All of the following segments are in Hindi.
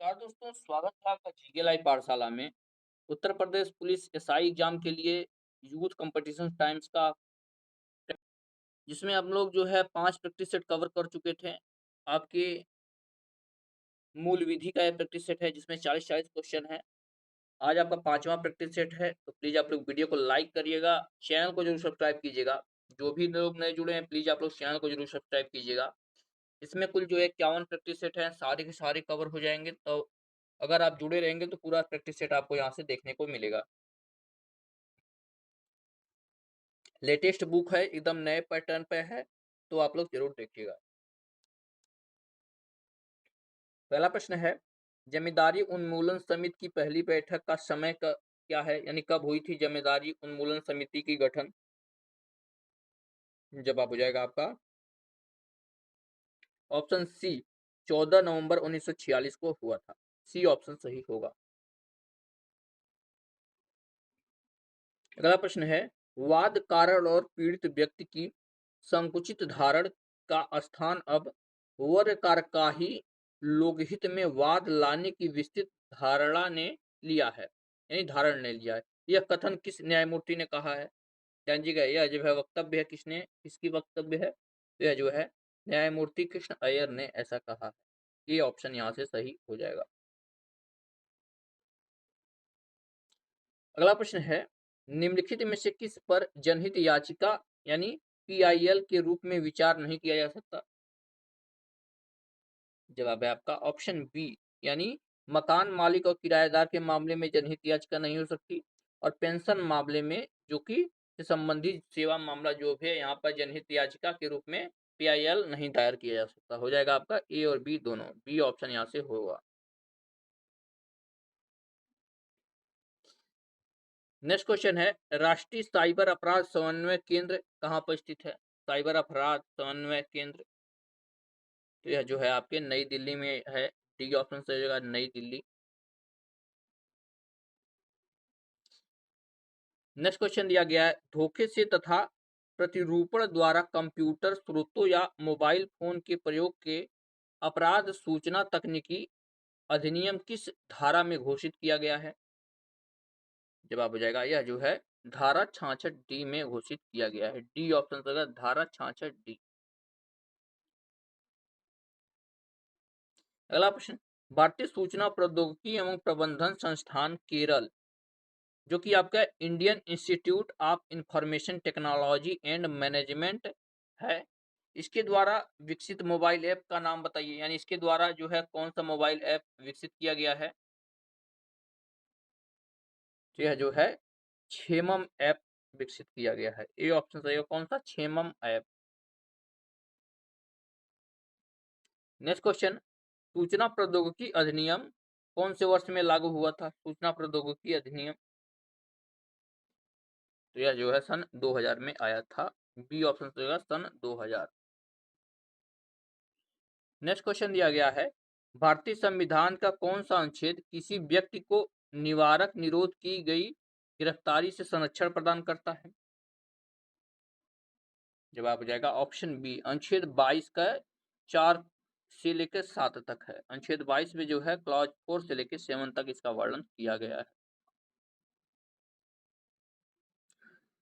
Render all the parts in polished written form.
नमस्कार दोस्तों, स्वागत है आपका जीके लाइव पाठशाला में। Uttar Pradesh police SI exam के लिए यूथ कंपटीशन टाइम्स का, जिसमें हम लोग जो है 5 प्रैक्टिस सेट कवर कर चुके थे। आपके मूल विधि का यह प्रैक्टिस सेट है जिसमें 40-40 क्वेश्चन है। आज आपका 5वां प्रैक्टिस सेट है, तो प्लीज़ आप लोग वीडियो को लाइक करिएगा, चैनल को ज़रूर सब्सक्राइब कीजिएगा। जो भी लोग नए जुड़े हैं प्लीज़ आप लोग चैनल को ज़रूर सब्सक्राइब कीजिएगा। इसमें कुल जो है 51 प्रैक्टिस सेट हैं, सारे के सारे कवर हो जाएँगे। तो अगर आप जुड़े रहेंगे तो पूरा प्रैक्टिस सेट आपको यहाँ से देखने को मिलेगा। लेटेस्ट बुक है, एकदम नए पैटर्न पे है, तो आप लोग ज़रूर देखिएगा। पहला प्रश्न है, ज़मींदारी उन्मूलन समिति की पहली बैठक का समय क्या है? यानी कब हुई थी ज़मींदारी उन्मूलन समिति की गठन? जवाब हो जाएगा आपका ऑप्शन सी, 14 नवंबर 1946 को हुआ था। सी ऑप्शन सही होगा। अगला प्रश्न है, वाद कारण और पीड़ित व्यक्ति की संकुचित धारण का स्थान अब वर्गकारकाही लोकहित में वाद लाने की विस्तृत धारणा ने लिया है, यानी धारण ने लिया है। यह कथन किस न्यायमूर्ति ने कहा है? ध्यान दीजिएगा, यह जो है वक्तव्य है, किसकी वक्तव्य है? यह जो है न्यायमूर्ति कृष्ण अय्यर ने ऐसा कहा है। ये ऑप्शन यहाँ से सही हो जाएगा। अगला प्रश्न है, निम्नलिखित में से किस पर जनहित याचिका यानी पीआईएल के रूप में विचार नहीं किया जा सकता? जवाब है आपका ऑप्शन बी, यानी मकान मालिक और किराएदार के मामले में जनहित याचिका नहीं हो सकती, और पेंशन मामले में जो कि संबंधित सेवा मामला जो भी है यहाँ पर जनहित याचिका के रूप में पीआईएल नहीं दायर किया जा सकता। हो जाएगा आपका ए और बी दोनों, बी ऑप्शन यहाँ से होगा। नेक्स्ट क्वेश्चन है, राष्ट्रीय साइबर अपराध समन्वय केंद्र कहाँ पर स्थित है? साइबर अपराध समन्वय केंद्र, तो यह जो है आपके नई दिल्ली में है। डी ऑप्शन सही होगा, नई दिल्ली। नेक्स्ट क्वेश्चन दिया गया है, धोखे से तथा प्रतिरूपण द्वारा कंप्यूटर स्रोतों या मोबाइल फोन के प्रयोग के अपराध सूचना तकनीकी अधिनियम किस धारा में घोषित किया गया है? जवाब हो जाएगा, यह जो है धारा 66 डी में घोषित किया गया है। डी ऑप्शन होगा धारा 66 डी। अगला प्रश्न, भारतीय सूचना प्रौद्योगिकी एवं प्रबंधन संस्थान केरल, जो कि आपका Indian institute of information technology and management है, इसके द्वारा विकसित मोबाइल ऐप का नाम बताइए। यानी इसके द्वारा जो है कौन सा मोबाइल ऐप विकसित किया गया है? तो यह जो है क्षेमम ऐप विकसित किया गया है। ए ऑप्शन सही है, कौन सा? क्षेमम ऐप। नेक्स्ट क्वेश्चन, सूचना प्रौद्योगिकी अधिनियम कौन से वर्ष में लागू हुआ था? सूचना प्रौद्योगिकी अधिनियम, तो यह जो है सन 2000 में आया था। बी ऑप्शन सही होगा, सन 2000। नेक्स्ट क्वेश्चन दिया गया है, भारतीय संविधान का कौन सा अनुच्छेद किसी व्यक्ति को निवारक निरोध की गई गिरफ्तारी से संरक्षण प्रदान करता है? जवाब हो जाएगा ऑप्शन बी, अनुच्छेद 22 का 4 से लेकर 7 तक है। अनुच्छेद 22 में जो है क्लॉज 4 से लेकर 7 तक इसका वर्णन किया गया है।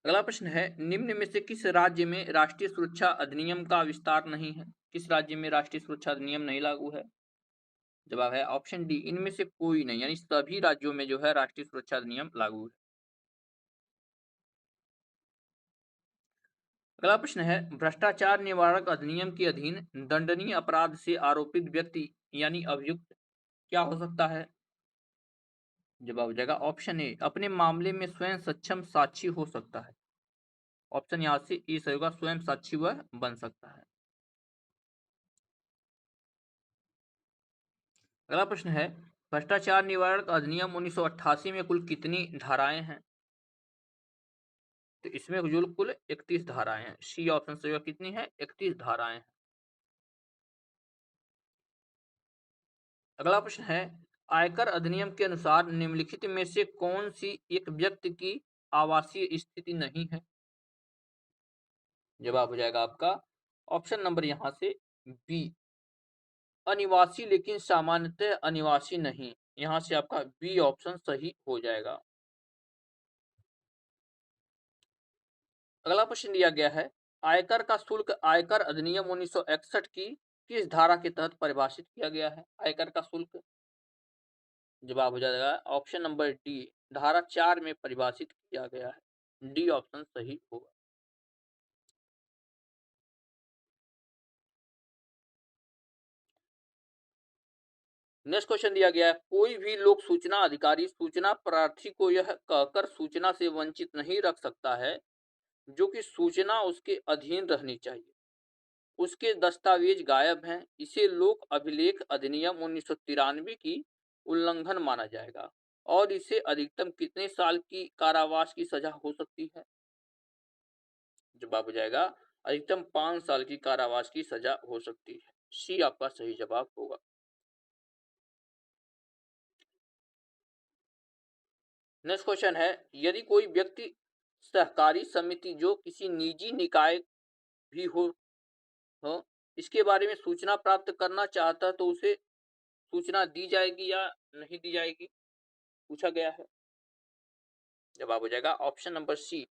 अगला प्रश्न है, निम्न में से किस राज्य में राष्ट्रीय सुरक्षा अधिनियम का विस्तार नहीं है? किस राज्य में राष्ट्रीय सुरक्षा अधिनियम नहीं लागू है? जवाब है ऑप्शन डी, इनमें से कोई नहीं, यानी सभी राज्यों में जो है राष्ट्रीय सुरक्षा अधिनियम लागू है। अगला प्रश्न है, भ्रष्टाचार निवारक अधिनियम के अधीन दंडनीय अपराध से आरोपित व्यक्ति यानी अभियुक्त क्या हो सकता है? जवाब हो जाएगा ऑप्शन ए, अपने मामले में स्वयं सक्षम साक्षी हो सकता है। ऑप्शन यहाँ से ए सही होगा, स्वयं साक्षी वह बन सकता है। अगला प्रश्न है, भ्रष्टाचार निवारक अधिनियम 1988 में कुल कितनी धाराएं हैं? तो इसमें कुल 31 धाराएं हैं। सी ऑप्शन सही होगा, कितनी है? 31 धाराएं हैं। अगला प्रश्न है, आयकर अधिनियम के अनुसार निम्नलिखित में से कौन सी एक व्यक्ति की आवासीय स्थिति नहीं है? जवाब हो जाएगा आपका ऑप्शन नंबर यहाँ से बी, अनिवासी लेकिन सामान्यतः अनिवासी नहीं। यहाँ से आपका बी ऑप्शन सही हो जाएगा। अगला प्रश्न दिया गया है, आयकर का शुल्क आयकर अधिनियम 1961 की किस धारा के तहत परिभाषित किया गया है? आयकर का शुल्क जवाब हो जाएगा ऑप्शन नंबर डी, धारा 4 में परिभाषित किया गया है। डी ऑप्शन सही होगा। नेक्स्ट क्वेश्चन दिया गया है, कोई भी लोक सूचना अधिकारी सूचना प्रार्थी को यह कहकर सूचना से वंचित नहीं रख सकता है जो कि सूचना उसके अधीन रहनी चाहिए, उसके दस्तावेज गायब हैं, इसे लोक अभिलेख अधिनियम 1993 की उल्लंघन माना जाएगा और इसे अधिकतम कितने साल की कारावास की सजा हो सकती है? जवाब हो जाएगा अधिकतम 5 साल की कारावास की सजा हो सकती है। सी आपका सही जवाब होगा। नेक्स्ट क्वेश्चन है, यदि कोई व्यक्ति सहकारी समिति जो किसी निजी निकाय भी हो इसके बारे में सूचना प्राप्त करना चाहता है तो उसे सूचना दी जाएगी या नहीं दी जाएगी, पूछा गया है। जवाब हो जाएगा ऑप्शन नंबर सी,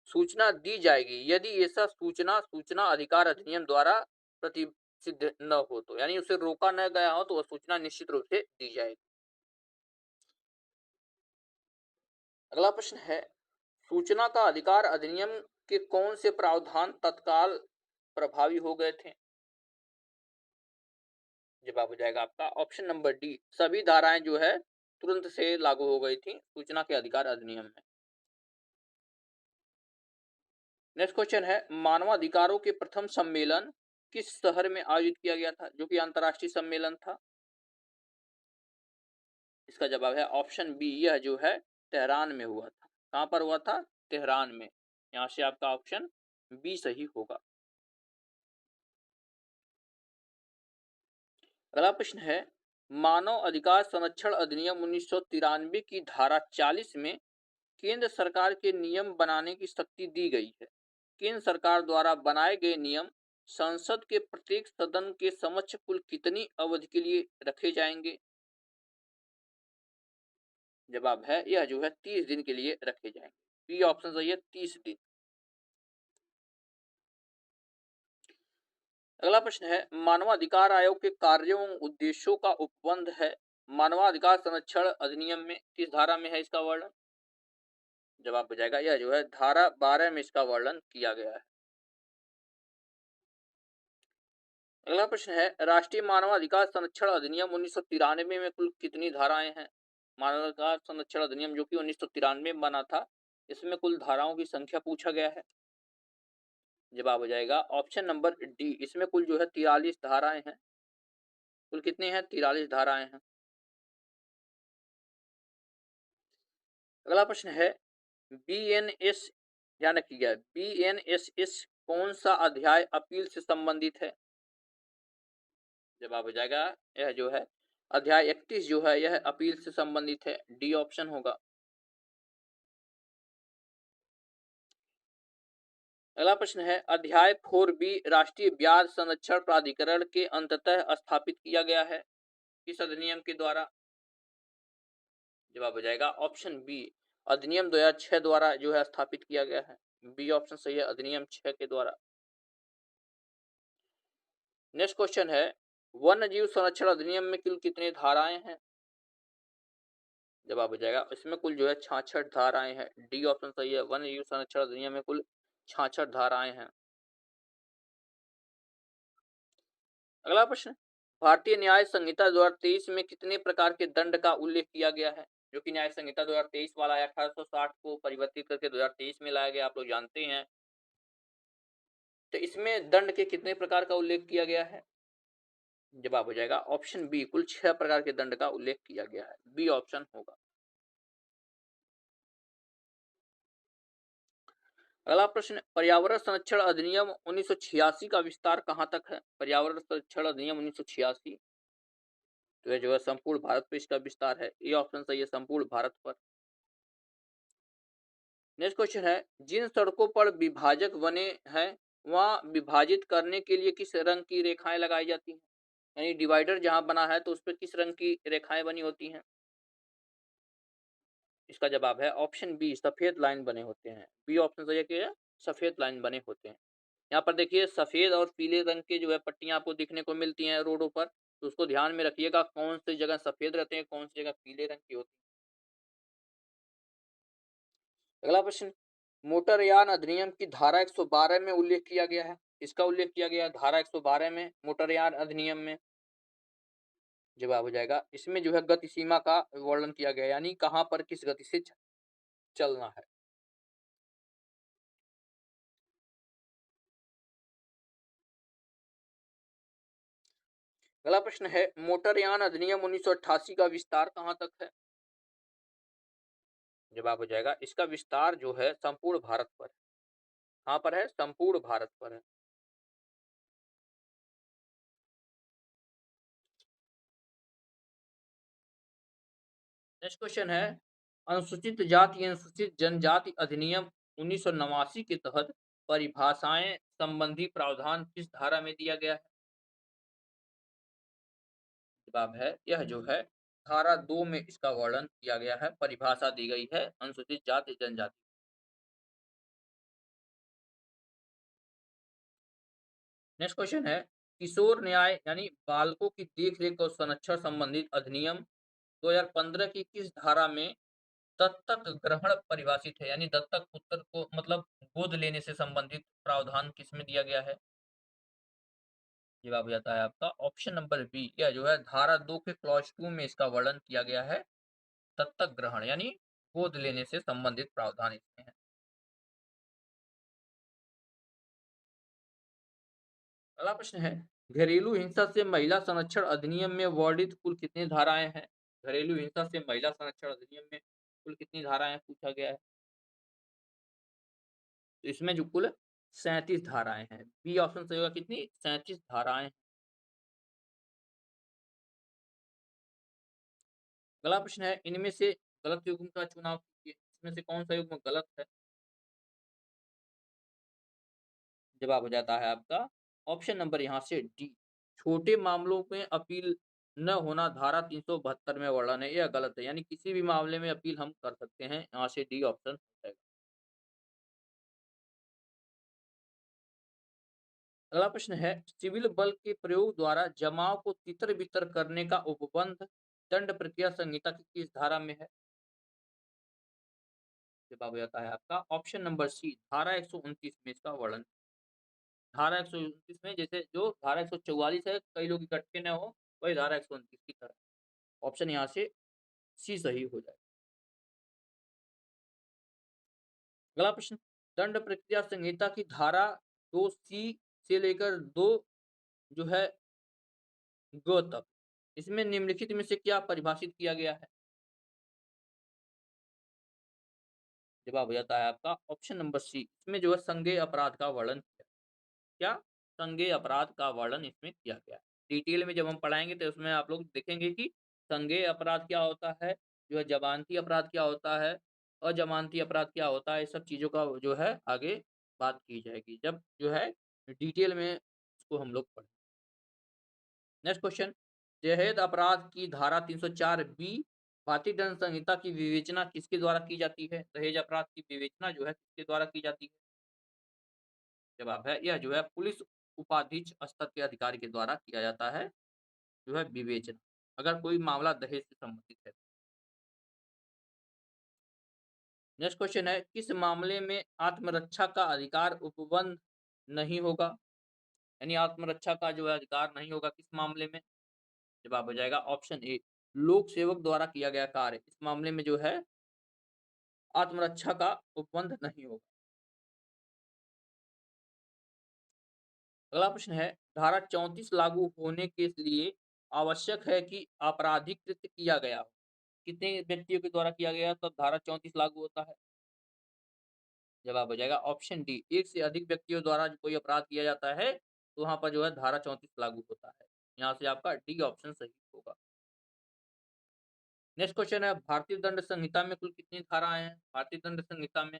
सूचना दी जाएगी यदि ऐसा सूचना सूचना अधिकार अधिनियम द्वारा प्रतिसिद्ध न हो तो, यानी उसे रोका न गया हो तो वह सूचना निश्चित रूप से दी जाएगी। अगला प्रश्न है, सूचना का अधिकार अधिनियम के कौन से प्रावधान तत्काल प्रभावी हो गए थे? जवाब हो जाएगा आपका ऑप्शन नंबर डी, सभी धाराएं जो है तुरंत से लागू हो गई थी सूचना के अधिकार अधिनियम में। नेक्स्ट क्वेश्चन है, मानवाधिकारों के प्रथम सम्मेलन किस शहर में आयोजित किया गया था जो कि अंतर्राष्ट्रीय सम्मेलन था? इसका जवाब है ऑप्शन बी, यह जो है तेहरान में हुआ था। कहां पर हुआ था? तेहरान में। यहां से आपका ऑप्शन बी सही होगा। अगला प्रश्न है, मानव अधिकार संरक्षण अधिनियम 1993 की धारा 40 में केंद्र सरकार के नियम बनाने की शक्ति दी गई है। केंद्र सरकार द्वारा बनाए गए नियम संसद के प्रत्येक सदन के समक्ष कुल कितनी अवधि के लिए रखे जाएंगे? जवाब है यह जो है 30 दिन के लिए रखे जाएंगे। बी ऑप्शन सही है, 30 दिन। अगला प्रश्न है, मानवाधिकार आयोग के कार्यों एवं उद्देश्यों का उपबंध है मानवाधिकार संरक्षण अधिनियम में किस धारा में है इसका वर्णन? जवाब हो जाएगा यह जो है धारा 12 में इसका वर्णन किया गया है। अगला प्रश्न है, राष्ट्रीय मानवाधिकार संरक्षण अधिनियम 1993 में कुल कितनी धाराएं हैं? मानवाधिकार संरक्षण अधिनियम जो कि 1993 में बना था, इसमें कुल धाराओं की संख्या पूछा गया है। जवाब हो जाएगा ऑप्शन नंबर डी, इसमें कुल जो है 43 धाराएं हैं। कुल कितने हैं? 43 धाराएं हैं। अगला प्रश्न है, बीएनएस, ध्यान रखिएगा, बीएनएसएस कौन सा अध्याय अपील से संबंधित है? जवाब हो जाएगा यह जो है अध्याय 31 जो है यह अपील से संबंधित है। डी ऑप्शन होगा। अगला प्रश्न है, अध्याय 4 बी राष्ट्रीय ब्याज संरक्षण प्राधिकरण के अंततः स्थापित किया गया है किस अधिनियम के द्वारा? जवाब हो जाएगा ऑप्शन बी, अधिनियम 2006 द्वारा जो है स्थापित किया गया है। बी ऑप्शन सही है, अधिनियम 6 के द्वारा। नेक्स्ट क्वेश्चन है, वन्य जीव संरक्षण अधिनियम में कुल कितने धाराएं हैं? जवाब हो जाएगा इसमें कुल जो है 66 धाराएं हैं। डी ऑप्शन सही है, वन्य जीव संरक्षण अधिनियम में कुल 66 धाराएं हैं। अगला प्रश्न, भारतीय न्याय संहिता 2023 में कितने प्रकार के दंड का उल्लेख किया गया है? जो कि न्याय संहिता 2023 वाला है, 1860 को परिवर्तित करके 2023 में लाया गया, आप लोग जानते हैं। तो इसमें दंड के कितने प्रकार का उल्लेख किया गया है? जवाब हो जाएगा ऑप्शन बी, कुल 6 प्रकार के दंड का उल्लेख किया गया है। बी ऑप्शन होगा। अगला प्रश्न, पर्यावरण संरक्षण अधिनियम 1986 का विस्तार कहां तक है? पर्यावरण संरक्षण अधिनियम 1986 तो यह जो है संपूर्ण भारत पर इसका विस्तार है। ए ऑप्शन सही है, संपूर्ण भारत पर। नेक्स्ट क्वेश्चन है, जिन सड़कों पर विभाजक बने हैं वहां विभाजित करने के लिए किस रंग की रेखाएं लगाई जाती हैं? यानी डिवाइडर जहाँ बना है तो उसपे किस रंग की रेखाएँ बनी होती हैं? इसका जवाब है ऑप्शन बी, सफ़ेद लाइन बने होते हैं। बी ऑप्शन सही है कि सफ़ेद लाइन बने होते हैं। यहाँ पर देखिए सफ़ेद और पीले रंग के जो है पट्टियाँ आपको देखने को मिलती हैं रोडों पर, तो उसको ध्यान में रखिएगा कौन सी जगह सफ़ेद रहते हैं, कौन सी जगह पीले रंग की होती हैं। अगला प्रश्न, मोटरयान अधिनियम की धारा 112 में उल्लेख किया गया है। इसका उल्लेख किया गया है धारा 112 में मोटरयान अधिनियम में। जवाब हो जाएगा इसमें जो है गति सीमा का वर्णन किया गया है, यानी कहाँ पर किस गति से चलना है। अगला प्रश्न है मोटरयान अधिनियम 1988 का विस्तार कहाँ तक है? जवाब हो जाएगा इसका विस्तार जो है संपूर्ण भारत पर है। कहाँ पर है? संपूर्ण भारत पर है। नेक्स्ट क्वेश्चन है अनुसूचित जाति एवं अनुसूचित जनजाति अधिनियम 1989 के तहत परिभाषाएं संबंधी प्रावधान किस धारा में दिया गया है? जवाब है यह जो है धारा 2 में इसका वर्णन किया गया है, परिभाषा दी गई है अनुसूचित जाति जनजाति। नेक्स्ट क्वेश्चन है किशोर न्याय यानी बालकों की देख-रेख और संरक्षण संबंधित अधिनियम 2015 की किस धारा में दत्तक ग्रहण परिभाषित है? यानी दत्तक पुत्र को मतलब गोद लेने से संबंधित प्रावधान किसमें दिया गया है? जवाब हो जाता है आपका ऑप्शन नंबर बी, यह जो है धारा 2 के क्लॉज 2 में इसका वर्णन किया गया है। दत्तक ग्रहण यानी गोद लेने से संबंधित प्रावधान इसमें है। अगला प्रश्न है घरेलू हिंसा से महिला संरक्षण अधिनियम में वर्णित कुल कितनी धाराएं हैं? घरेलू हिंसा से महिला संरक्षण अधिनियम में कुल कितनी धाराएं पूछा गया है? तो इसमें जो कुल 37 धाराएं हैं। बी ऑप्शन सही होगा कितनी? 37 धाराएं। अगला प्रश्न है इनमें से गलत युग्म का चुनाव कीजिए। इसमें से कौन सा युग्म गलत है? जवाब हो जाता है आपका ऑप्शन नंबर यहाँ से डी, छोटे मामलों में अपील न होना धारा 372 में वर्णन है, यह गलत है। यानी किसी भी मामले में अपील हम कर सकते हैं, यहाँ से डी ऑप्शन हो जाएगा। अगला प्रश्न है सिविल बल के प्रयोग द्वारा जमाव को तितर बितर करने का उपबंध दंड प्रक्रिया संहिता की किस धारा में है? जवाब हो जाता है आपका ऑप्शन नंबर सी, धारा 129 में इसका वर्णन। धारा 129 में जैसे जो धारा 144 है कई लोग इकट्ठे न हो, वही धारा 129 की तरह। ऑप्शन यहाँ से सी सही हो जाए। अगला प्रश्न दंड प्रक्रिया संहिता की धारा 2 सी से लेकर 2 जो है ग तक, इसमें निम्नलिखित में से क्या परिभाषित किया गया है? जवाब हो जाता है आपका ऑप्शन नंबर सी, इसमें जो है संज्ञेय अपराध का वर्णन किया। क्या? संज्ञेय अपराध का वर्णन इसमें किया गया है। डिटेल में जब हम पढ़ाएंगे तो उसमें आप लोग देखेंगे कि संज्ञेय अपराध क्या होता है, जो है जमानती अपराध क्या होता है, अजमानती अपराध क्या होता है, इस सब चीज़ों का जो है आगे बात की जाएगी जब जो है डिटेल में इसको हम लोग पढ़ें। नेक्स्ट क्वेश्चन दहेज अपराध की धारा 304 बी भारतीय दंड संहिता की विवेचना किसके द्वारा की जाती है? दहेज अपराध की विवेचना जो है किसके द्वारा की जाती है? जवाब है यह जो है पुलिस उपाधीक्षक स्तर के अधिकारी के द्वारा किया जाता है, जो है विवेचना, अगर कोई मामला दहेज से संबंधित है। नेक्स्ट क्वेश्चन है किस मामले में आत्मरक्षा का अधिकार उपबंध नहीं होगा? यानी आत्मरक्षा का जो है अधिकार नहीं होगा किस मामले में? जवाब हो जाएगा ऑप्शन ए, लोक सेवक द्वारा किया गया कार्य, इस मामले में जो है आत्मरक्षा का उपबंध नहीं होगा। अगला प्रश्न है धारा 34 लागू होने के लिए आवश्यक है कि आपराधिक कृत्य किया गया हो। कितने व्यक्तियों के द्वारा किया गया तब धारा 34 लागू होता है? जवाब हो जाएगा ऑप्शन डी, एक से अधिक व्यक्तियों द्वारा कोई अपराध किया जाता है तो वहां पर जो है धारा 34 लागू होता है। यहाँ से आपका डी ऑप्शन सही होगा। नेक्स्ट क्वेश्चन है भारतीय दंड संहिता में कुल कितनी धाराएं हैं? भारतीय दंड संहिता में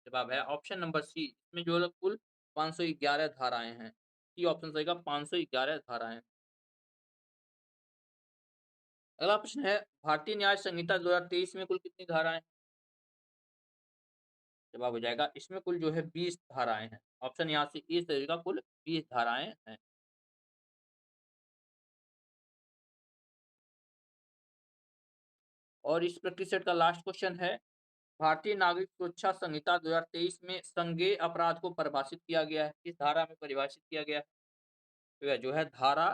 जवाब है ऑप्शन नंबर सी, इसमें जो है कुल 511 धाराएं हैं। सी ऑप्शन सही का 511 धाराएँ। अगला प्रश्न है, भारतीय न्याय संहिता 2023 में कुल कितनी धाराएँ हैं? जवाब हो जाएगा इसमें कुल जो है 20 धाराएँ हैं। ऑप्शन यहाँ से ए सही होगा, कुल 20 धाराएँ हैं। और इस प्रैक्टिस सेट का लास्ट क्वेश्चन है, भारतीय नागरिक सुरक्षा संहिता 2023 में संज्ञेय अपराध को परिभाषित किया गया है। किस धारा में परिभाषित किया गया है? तो यह जो है धारा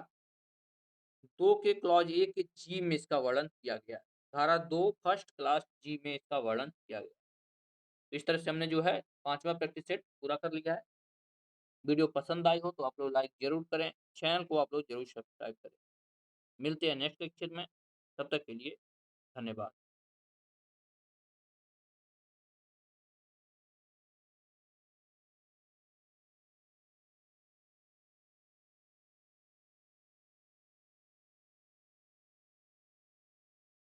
2 के क्लॉज ए के जी में इसका वर्णन किया गया है। धारा 2 फर्स्ट क्लास जी में इसका वर्णन किया गया है। तो इस तरह से हमने जो है 5वां प्रैक्टिस सेट पूरा कर लिया है। वीडियो पसंद आई हो तो आप लोग लाइक ज़रूर करें, चैनल को आप लोग ज़रूर सब्सक्राइब करें। मिलते हैं नेक्स्ट लेक्चर में, तब तक के लिए धन्यवाद।